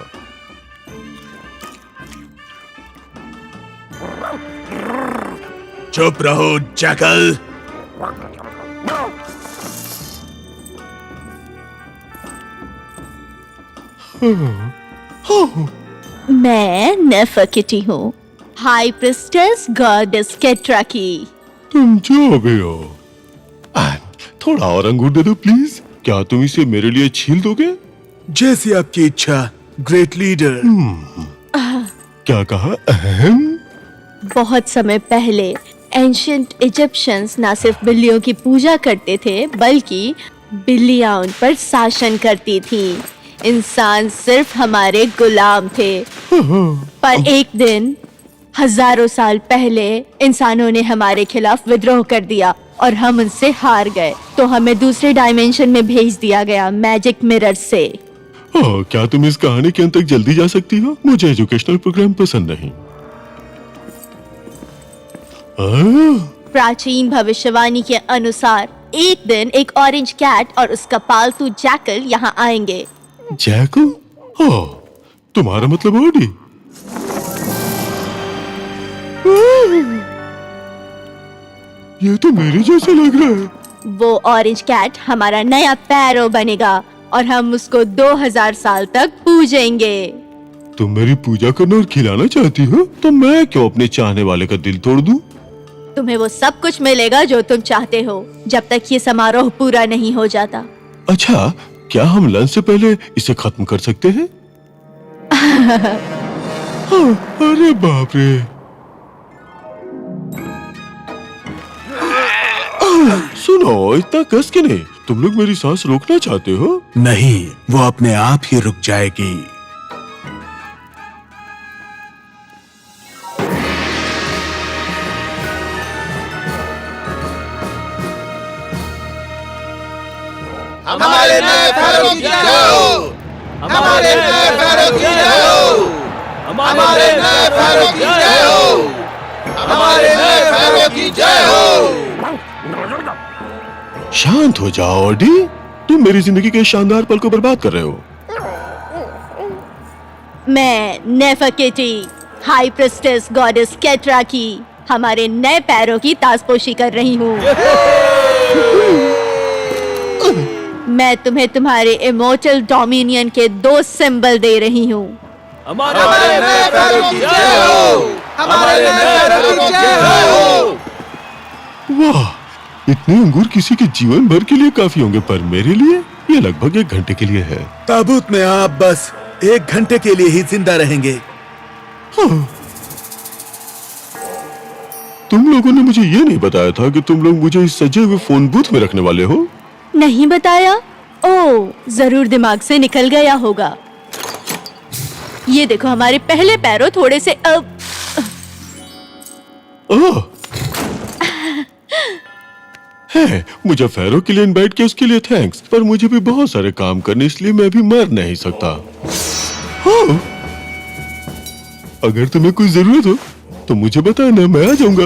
चुप रहो जैकल।
मैं नेफरकिटी हूँ, हाई प्रिस्टेस गॉडेस केट्रा की।
तुम जो भी हो। थोड़ा और अंगूर दे दो प्लीज। क्या तुम इसे मेरे लिए छील दोगे?
जैसी आपकी इच्छा, ग्रेट लीडर।
क्या कहा? अहम?
बहुत समय पहले एंशिएंट इजिप्शियंस न सिर्फ बिल्लियों की पूजा करते थे, बल्कि बिल्लियां उन पर शासन करती थीं। इंसान सिर्फ हमारे गुलाम थे। पर एक दिन, हजारों साल पहले, इंसानों ने हमारे खिलाफ विद्रोह कर दिया और हम उनसे हार गए। तो हमें दूसरे डायमेंशन में भेज दिया गया मैजिक मिरर से।
क्या तुम इस कहानी के अंत तक जल्दी जा सकती हो? मुझे एजुकेशनल प्रोग्राम पसंद नहीं।
प्राचीन भविष्यवाणी के अनुसार एक दिन एक ऑरेंज कैट और उसका पालतू जैकल यहाँ आएंगे।
जैकल? तुम्हारा मतलब ओडी? ये तो मेरे जैसा लग रहा है।
वो ऑरेंज कैट हमारा नया पैरो बनेगा और हम उसको 2000 साल तक पूजेंगे।
तुम मेरी पूजा करना और खिलाना चाहती हो, तो मैं क्यों अपने चाहने वाले का दिल तोड़ दूं?
तुम्हें वो सब कुछ मिलेगा जो तुम चाहते हो, जब तक ये समारोह पूरा नहीं हो जाता।
अच्छा, क्या हम लंच से पहले इसे खत्म कर सकते हैं? अरे बाप रे! सुनो, इतना कस के नहीं। तुम लोग मेरी सांस रोकना चाहते हो?
नहीं, वो अपने आप ही रुक जाएगी।
हमारे नए पैरों की जय हो। हमारे नए पैरों की जय हो। हमारे नए पैरों की जय हो। हमारे नए पैरों की जय हो।
शांत हो जाओ ऑडी, तुम मेरी जिंदगी के शानदार पल को बर्बाद कर रहे हो।
मैं नेफरकिटी, हाई प्रिस्टेस गॉडेस केट्रा की, हमारे नए पैरों की ताजपोशी कर रही हूँ। मैं तुम्हें तुम्हारे इमोर्टल डोमिनियन के 2 सिंबल दे रही हूँ।
हमारे नए पैरों की जय हो। हमारे नए पैरों की जय हो।
वाह, इतने अंगूर किसी के जीवन भर के लिए काफी होंगे, पर मेरे लिए ये लगभग 1 घंटे के लिए है।
ताबूत में आप बस 1 घंटे के लिए ही जिंदा रहेंगे।
तुम लोगों ने मुझे ये नहीं बताया था कि तुम लोग मुझे इस सजे हुए फोन बूथ में रखने वाले हो।
नहीं बताया? ओह, जरूर दिमाग से निकल गया होगा। ये देखो, हमारे पहले पैरों थोड़े से
है। मुझे फैरो के लिए इनवाइट किया, उसके लिए थैंक्स, पर मुझे भी बहुत सारे काम करने, इसलिए मैं भी मर नहीं सकता। हाँ। अगर तुम्हें कोई जरूरत हो तो मुझे बताना, मैं आ जाऊंगा।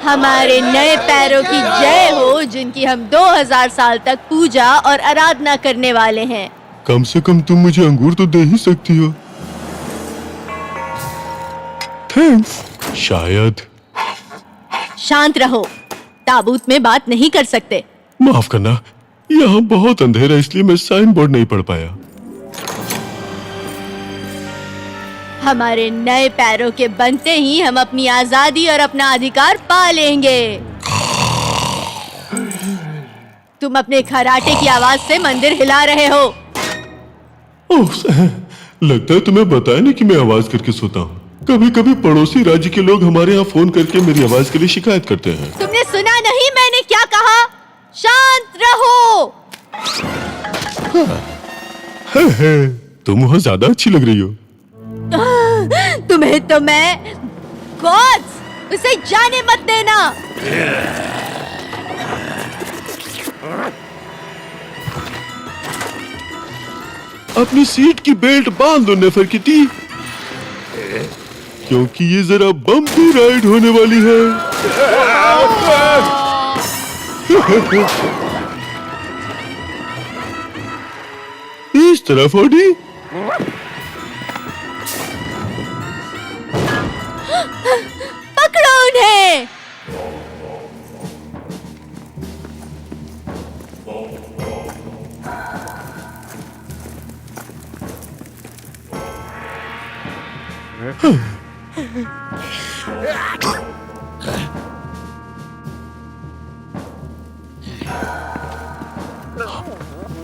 हमारे नए पैरों की जय हो, जिनकी हम 2000 साल तक पूजा और आराधना करने वाले हैं।
कम से कम तुम मुझे अंगूर तो दे ही सकती हो। थैंक्स। शायद।
शांत रहो, ताबूत में बात नहीं कर सकते।
माफ करना, यहाँ बहुत अंधेरा, इसलिए मैं साइन बोर्ड नहीं पढ़ पाया।
हमारे नए पैरों के बनते ही हम अपनी आजादी और अपना अधिकार पा लेंगे। तुम अपने खराटे की आवाज से मंदिर हिला रहे हो।
ओह, लगता है तुम्हें बताया नहीं कि मैं आवाज करके सोता हूँ। कभी कभी पड़ोसी राज्य के लोग हमारे यहाँ फोन करके मेरी आवाज के लिए शिकायत करते हैं।
तुमने सुना नहीं मैंने क्या कहा? शांत रहो।
तुम वहाँ ज्यादा अच्छी लग रही हो।
तुम्हें तो मैं गॉड्स, उसे जाने मत देना।
अपनी सीट की बेल्ट बांध दो नेफरकिटी, क्योंकि ये जरा बम्पी राइड होने वाली है। इस तरफ ऑडी।
पकड़ो उन्हें।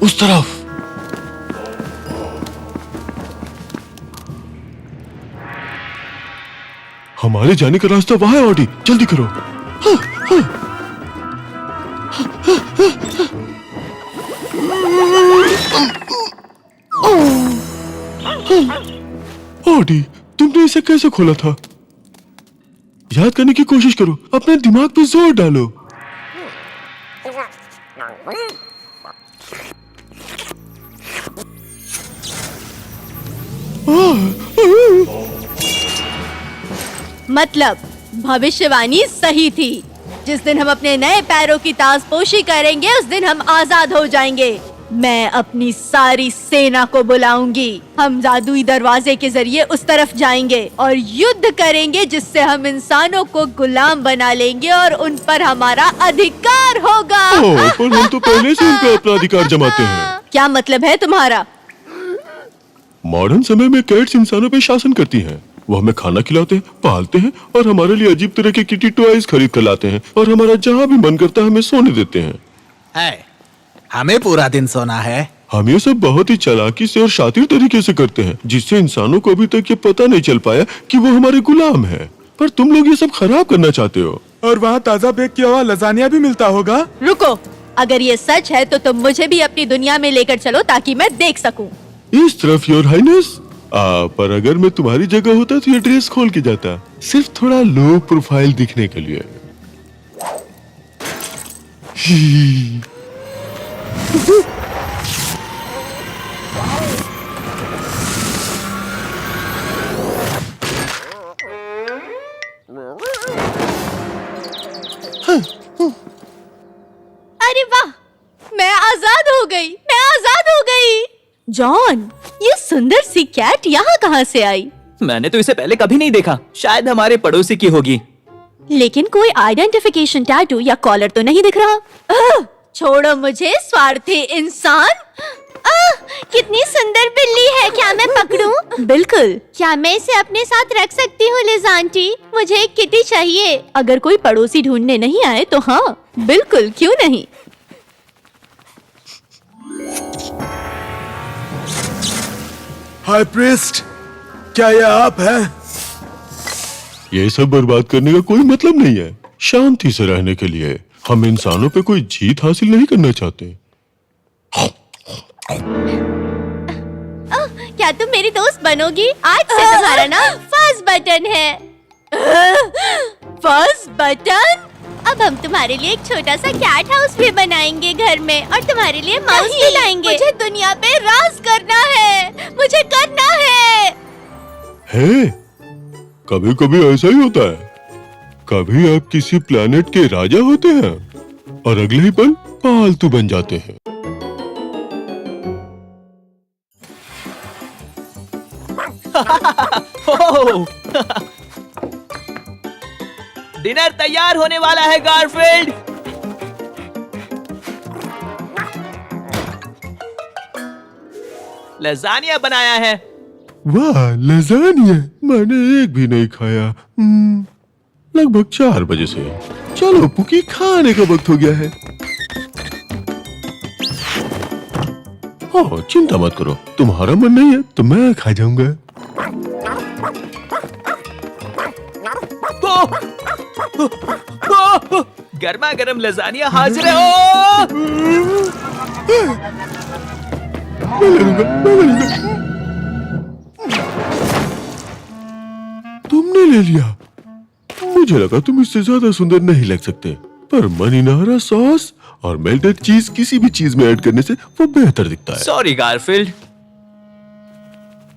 उस तरफ। हमारे जाने का रास्ता वहां है ऑडी, जल्दी करो। ऑडी, तुमने इसे कैसे खोला था? याद करने की कोशिश करो, अपने दिमाग पे जोर डालो।
मतलब भविष्यवाणी सही थी। जिस दिन हम अपने नए पैरों की ताजपोशी करेंगे, उस दिन हम आजाद हो जाएंगे। मैं अपनी सारी सेना को बुलाऊंगी। हम जादुई दरवाजे के जरिए उस तरफ जाएंगे और युद्ध करेंगे, जिससे हम इंसानों को गुलाम बना लेंगे और उन पर हमारा अधिकार होगा।
पर हम तो पहले से उन पर अपना अधिकार जमाते हैं।
क्या मतलब है तुम्हारा?
मॉडर्न समय में कैट्स इंसानों पे शासन करती हैं। वो हमें खाना खिलाते हैं, पालते हैं और हमारे लिए अजीब तरह के किटी टॉयज खरीद कर लाते हैं और हमारा जहाँ भी मन करता है हमें सोने देते हैं।
हमें पूरा दिन सोना है।
हम ये सब बहुत ही चालाकी से और शातिर तरीके से करते हैं, जिससे इंसानों को अभी तक ये पता नहीं चल पाया कि वो हमारे गुलाम हैं। पर तुम लोग ये सब खराब करना चाहते हो।
और वहाँ ताजा बेक किया हुआ लजानिया भी मिलता होगा।
रुको, अगर ये सच है तो तुम मुझे भी अपनी दुनिया में लेकर चलो ताकि मैं देख सकूं।
इस तरफ योर हाइनेस। पर अगर मैं तुम्हारी जगह होता तो ये ड्रेस खोल के जाता, सिर्फ थोड़ा लो प्रोफाइल दिखने के लिए।
अरे वाह, मैं आजाद हो गई, मैं आजाद हो गई। जॉन, ये सुंदर सी कैट यहाँ कहाँ से आई?
मैंने तो इसे पहले कभी नहीं देखा, शायद हमारे पड़ोसी की होगी।
लेकिन कोई आइडेंटिफिकेशन टैटू या कॉलर तो नहीं दिख रहा। छोड़ो मुझे, स्वार्थी इंसान। कितनी सुंदर बिल्ली है, क्या मैं पकड़ूं? बिल्कुल। क्या मैं इसे अपने साथ रख सकती हूँ लिज आंटी? मुझे एक किटी चाहिए। अगर कोई पड़ोसी ढूंढने नहीं आए तो हाँ, बिल्कुल, क्यों नहीं।
हाई प्रीस्ट, क्या ये आप हैं?
ये सब बर्बाद करने का कोई मतलब नहीं है। शांति से रहने के लिए हम इंसानों पे कोई जीत हासिल नहीं करना चाहते।
क्या तुम मेरी दोस्त बनोगी? आज से तुम्हारा नाम फर्स्ट बटन है। First button? अब हम तुम्हारे लिए एक छोटा सा कैट हाउस भी बनाएंगे घर में और तुम्हारे लिए माउस भी लाएंगे। मुझे दुनिया पे राज करना है, मुझे करना है।
कभी कभी ऐसा ही होता है। कभी आप किसी प्लेनेट के राजा होते हैं और अगले ही पल पालतू बन जाते हैं।
डिनर तैयार होने वाला है गारफील्ड। लजानिया बनाया है।
वाह, लजानिया मैंने एक भी नहीं खाया। लगभग 4 बजे से। चलो पुकी, खाने का वक्त हो गया है। ओह, चिंता मत करो, तुम्हारा मन नहीं है तो मैं खा जाऊंगा।
गर्मा गर्म लजानिया हाजिर है। ओ!
मैं ले लूंगा। तुमने ले लिया। मुझे लगा तुम इससे ज्यादा सुंदर नहीं लग सकते, पर मनीनारा सॉस और मेल्टेड चीज किसी भी चीज में ऐड करने से वो बेहतर दिखता है।
सॉरी गारफील्ड,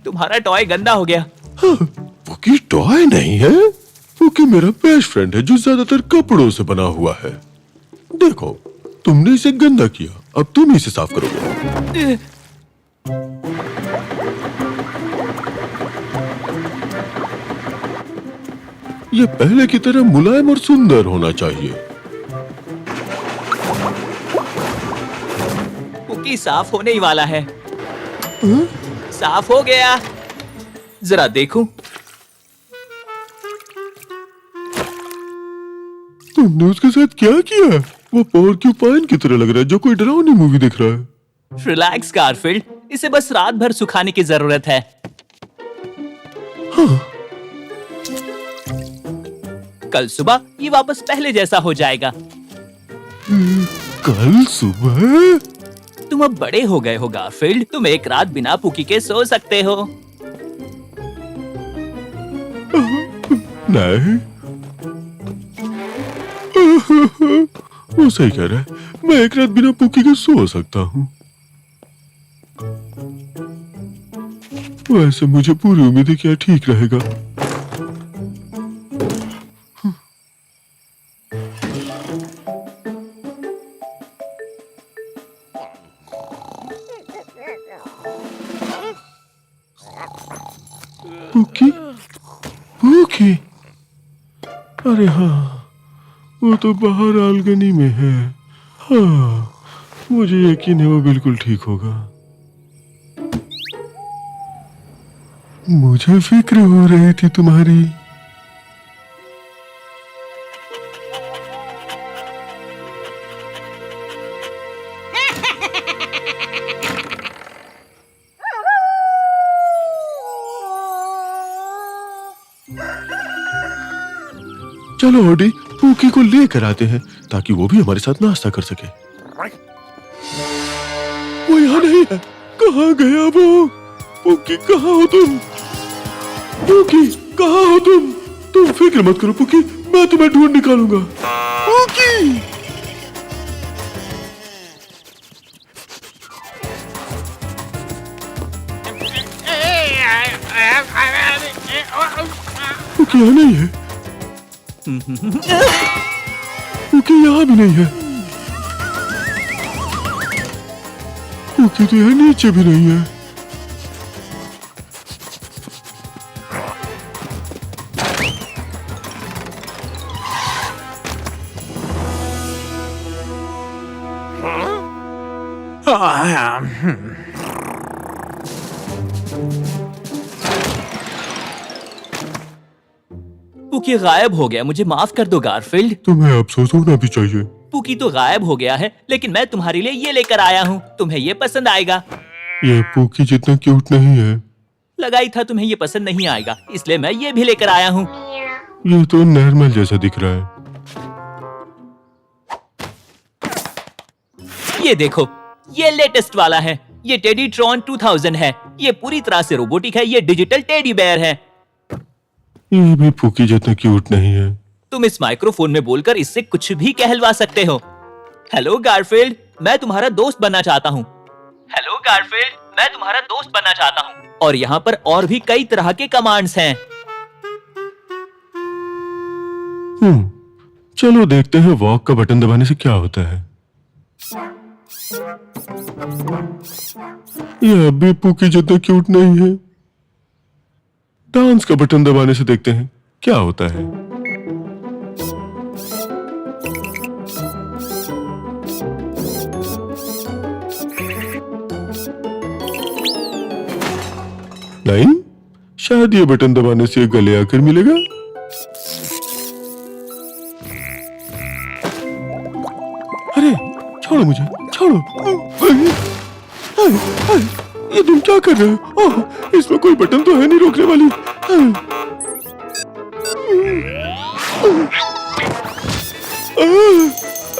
तुम्हारा टॉय गंदा हो गया।
हाँ, पुकी टॉय नहीं है। पुकी मेरा बेस्ट फ्रेंड है जो ज्यादातर कपड़ों से बना हुआ है। देखो, तुमने इसे गंदा किया, अब तुम इसे साफ करोगे। ये पहले की तरह मुलायम और सुंदर होना चाहिए।
कुकी साफ होने ही वाला है। साफ हो गया, जरा देखो।
तुमने उसके साथ क्या किया? वो पोर्क्यूपाइन की तरह लग रहा है जो कोई डरावनी मूवी देख रहा है।
रिलैक्स गारफील्ड, इसे बस रात भर सुखाने की जरूरत है।
हाँ।
कल सुबह ये वापस पहले जैसा हो जाएगा।
कल सुबह?
तुम अब बड़े हो गए हो गारफील्ड, तुम एक रात बिना पुकी के सो सकते हो।
नहीं, वो सही कह रहा है। मैं एक रात बिना पुकी के सो सकता हूँ। वैसे मुझे पूरी उम्मीद है कि ठीक रहेगा। पुकी, पुकी, अरे हाँ, वो तो बाहर आलगनी में है। हाँ, मुझे यकीन है वो बिल्कुल ठीक होगा। मुझे फिक्र हो रही थी तुम्हारी। चलो ओडी, पुकी को लेकर आते हैं ताकि वो भी हमारे साथ नाश्ता कर सके। वो यहाँ नहीं है। कहाँ गया वो? पुकी कहाँ हो तुम? पुकी कहाँ हो तुम? तुम फिक्र मत करो पुकी, मैं तुम्हें ढूंढ निकालूंगा। पुकी! पुकी यहाँ नहीं है। पुकी यहाँ भी नहीं है। पुकी तो यहाँ नीचे भी नहीं है।
पुकी गायब हो गया, मुझे माफ कर दो गारफील्ड।
तुम्हें अफसोस होना भी चाहिए।
पुकी तो गायब हो गया है, लेकिन मैं तुम्हारे लिए ये लेकर आया हूँ, तुम्हें ये पसंद आएगा।
ये पुकी जितना क्यूट नहीं है।
लगा ही था तुम्हें ये पसंद नहीं आएगा, इसलिए मैं ये भी लेकर आया हूँ।
ये तो नॉर्मल जैसा दिख रहा है।
ये देखो, ये लेटेस्ट वाला है। ये टेडी ट्रॉन 2000 है। ये पूरी तरह से रोबोटिक है। ये डिजिटल टेडी बेयर है।
ये भी पुकी जितना क्यूट नहीं है।
तुम इस माइक्रोफोन में बोलकर इससे कुछ भी कहलवा सकते हो। हेलो गारफील्ड, मैं तुम्हारा दोस्त बनना चाहता हूँ। हेलो गारफील्ड, मैं तुम्हारा दोस्त बनना चाहता हूँ। और यहाँ पर और भी कई तरह के कमांड्स हैं।
चलो देखते हैं वॉक का बटन दबाने से क्या होता है। यह अब भी पुकी जितना क्यूट नहीं है। डांस का बटन दबाने से देखते हैं क्या होता है। नहीं, शायद ये बटन दबाने से गले आकर मिलेगा। अरे छोड़ो मुझे, छोड़ो। ये तुम क्या कर रहे हो? ओह, इसमें कोई बटन तो है नहीं रोकने वाली।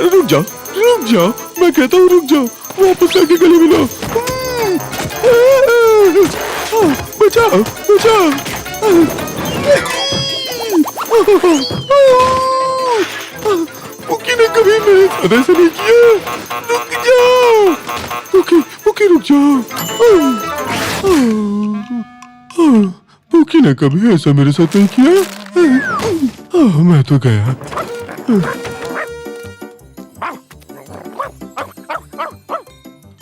रुक जाओ, रुक जाओ, मैं कहता हूँ रुक जाओ। वापस आके गले मिलो। बचाओ, बचाओ। पुकी ने कभी मेरे साथ ऐसा नहीं किया। रुक जाओ, पुकी, पुकी रुक जाओ। पुकी ने कभी ऐसा मेरे साथ नहीं किया। मैं तो गया।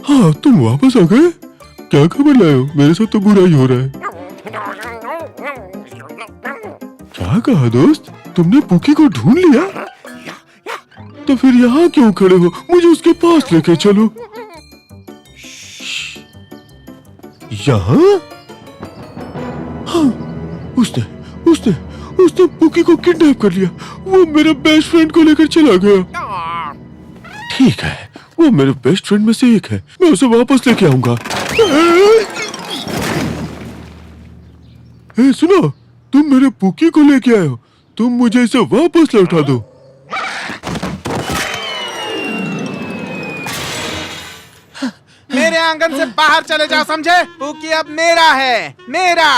हाँ, तुम वापस आ गए। क्या खबर लाए हो? मेरे साथ तो बुरा ही हो रहा है। क्या कहा दोस्त? तुमने पुकी को ढूंढ लिया? तो फिर यहाँ क्यों खड़े हो? मुझे उसके पास लेके चलो। यहाँ? हाँ, उसने उसने उसने पुकी को किडनैप कर लिया। वो मेरे बेस्ट फ्रेंड को लेकर चला गया। ठीक है, वो मेरे बेस्ट फ्रेंड में से एक है। मैं उसे वापस लेके आऊंगा। सुनो, तुम मेरे पुकी को लेके आए हो। तुम मुझे इसे वापस लौटा दो।
मेरे आंगन से बाहर चले जाओ, समझे? पुकी अब मेरा है, मेरा।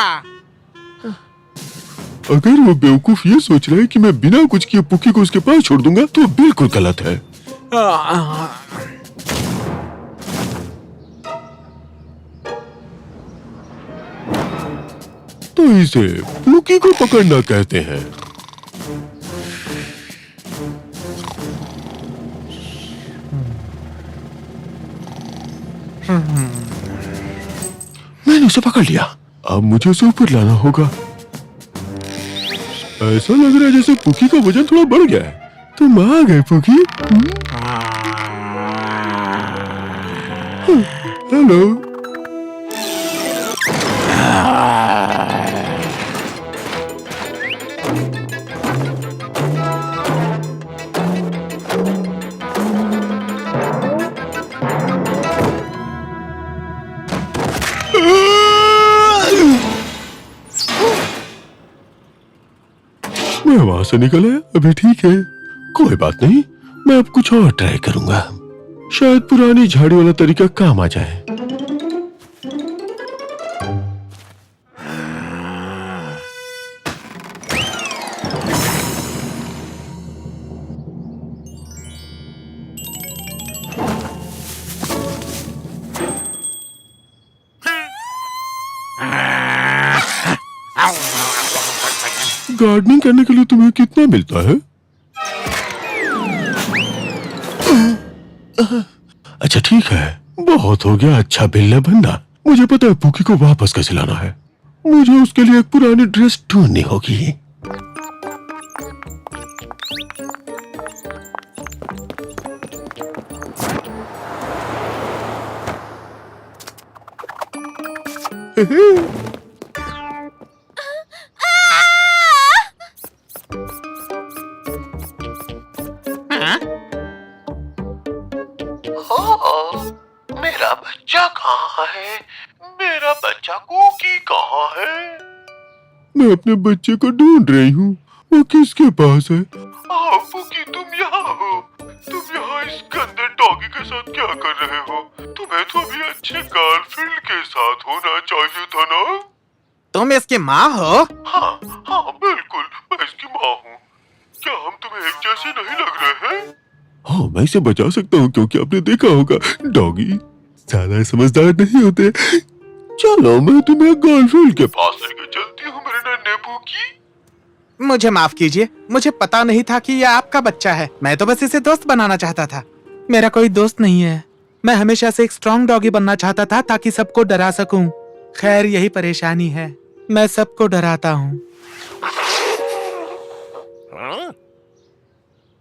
अगर वो बेवकूफ ये सोच रहा है कि मैं बिना कुछ किए पुकी को उसके पास छोड़ दूंगा तो बिल्कुल गलत है। तो इसे पुकी को पकड़ना कहते हैं। मैंने उसे पकड़ लिया। अब मुझे उसे ऊपर लाना होगा। ऐसा लग रहा है जैसे पुकी का वजन थोड़ा बढ़ गया है। तुम आ गए पुकी। हेलो। मैं वहां से निकल आया, अभी ठीक है। कोई बात नहीं, मैं अब कुछ और ट्राई करूंगा। शायद पुरानी झाड़ी वाला तरीका काम आ जाए। गार्डनिंग करने के लिए तुम्हें कितना मिलता है? अच्छा ठीक है, बहुत हो गया। अच्छा बिल्ला बनना। मुझे पता है पुकी को वापस कैसे लाना है। मुझे उसके लिए एक पुरानी ड्रेस ढूंढनी होगी। मेरा बच्चा कहाँ है? मेरा बच्चा कुकी कहाँ है? मैं अपने बच्चे को ढूंढ रही हूँ। वो किसके पास है? कुकी तुम यहाँ हो? तुम यहाँ इस गंदे डॉगी के साथ क्या कर रहे हो? तुम्हें तो अभी अच्छे गर्लफ्रेंड के साथ होना चाहिए था ना?
तुम इसकी माँ हो?
हाँ हाँ बिल्कुल, मैं इसकी माँ हूँ। क्या हम तुम्हें एक जैसे नहीं लग रहे हैं? हाँ, मैं इसे बचा सकता हूँ क्योंकि आपने देखा होगा डॉगी ज्यादा समझदार नहीं होते। चलो मैं तुम्हें गर्लफ्रेंड के पास लेके चलती हूँ मेरे नन्हे पूकी।
मुझे माफ कीजिए, मुझे पता नहीं था कि यह आपका बच्चा है। मैं तो बस इसे दोस्त बनाना चाहता था। मेरा कोई दोस्त नहीं है। मैं हमेशा से एक स्ट्रॉन्ग डॉगी बनना चाहता था ताकि सबको डरा सकूं। खैर यही परेशानी है, मैं सबको डराता हूँ।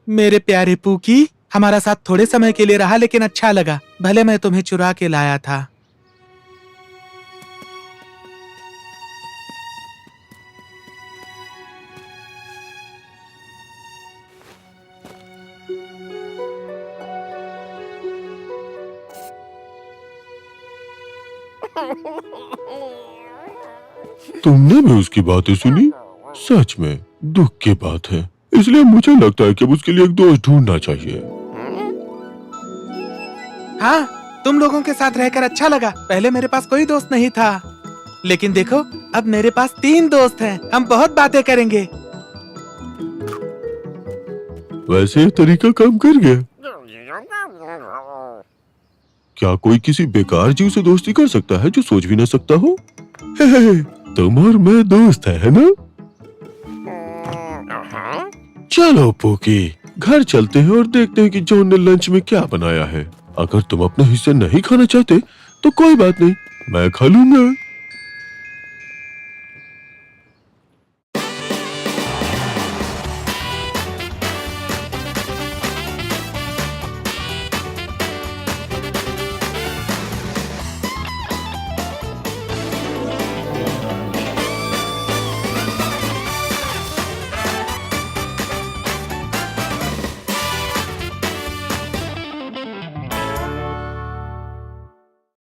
मेरे प्यारे पूकी, हमारा साथ थोड़े समय के लिए रहा लेकिन अच्छा लगा। भले मैं तुम्हें चुरा के लाया था।
तुमने भी उसकी बातें सुनी? सच में दुख की बात है, इसलिए मुझे लगता है कि अब उसके लिए एक दोस्त ढूंढना चाहिए।
हाँ, तुम लोगों के साथ रहकर अच्छा लगा। पहले मेरे पास कोई दोस्त नहीं था, लेकिन देखो अब मेरे पास 3 दोस्त हैं। हम बहुत बातें करेंगे।
वैसे ये तरीका काम कर गया। क्या कोई किसी बेकार जीव से दोस्ती कर सकता है जो सोच भी न सकता हो? हे, तुम और मैं दोस्त है ना? चलो पोकी, घर चलते हैं और देखते हैं कि जॉन ने लंच में क्या बनाया है। अगर तुम अपने हिस्से नहीं खाना चाहते तो कोई बात नहीं, मैं खा लूंगा।